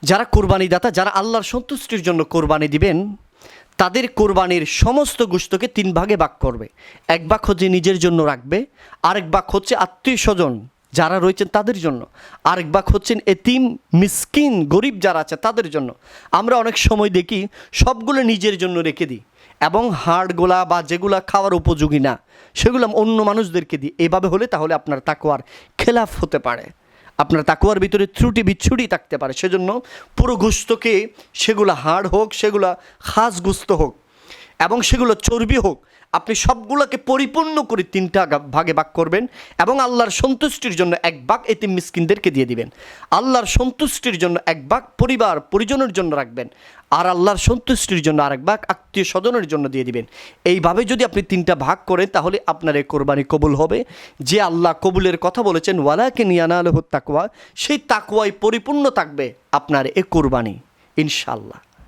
যারা কোরবানিদাতা, যারা আল্লাহর সন্তুষ্টির জন্য কোরবানি দিবেন, তাদের কোরবানির সমস্ত গোশতকে 3 ভাগে ভাগ করবে। 1 ভাগ হচ্ছে নিজের জন্য রাখবে, আরেক ভাগ হচ্ছে আত্মীয় স্বজন যারা রয়েছেন তাদের জন্য, আরেক ভাগ হচ্ছেন এতিম মিসকিন গরিব যারা আছে তাদের জন্য। আমরা অনেক সময় দেখি সবগুলো নিজের জন্য রেখে দিই, এবং হাড়গুলা বা যেগুলা খাওয়ার উপযোগী না সেগুলো অন্য মানুষদেরকে দিই। এভাবে হলে তাহলে আপনার তাকওয়ার খেলাফ হতে পারে, আপনার তাকওয়ার ভিতরে ত্রুটি বিচ্ছুটি থাকতে পারে। সেজন্য পুরো গোশতকে, সেগুলো হাড় হোক, সেগুলো খাস গোশত হোক, এবং সেগুলো চর্বি হোক, আপনি সবগুলোকে পরিপূর্ণ করে 3টা ভাগে ভাগ করবেন, এবং আল্লাহর সন্তুষ্টির জন্য 1 ভাগ এতিম মিসকিনদেরকে দিয়ে দিবেন। আল্লাহর সন্তুষ্টির জন্য 1 ভাগ পরিবার পরিজনের জন্য রাখবেন, আর আল্লাহর সন্তুষ্টির জন্য আরেক ভাগ আত্মীয় স্বজনের জন্য দিয়ে দিবেন। এইভাবে যদি আপনি 3টা ভাগ করেন তাহলে আপনার এই কোরবানি কবুল হবে। যে আল্লাহ কবুলের কথা বলেছেন ওয়ালাকিন ইয়ানালুহুত তাকওয়া, সেই তাকওয়ায় পরিপূর্ণ থাকবে আপনার এই কোরবানি ইনশাআল্লাহ।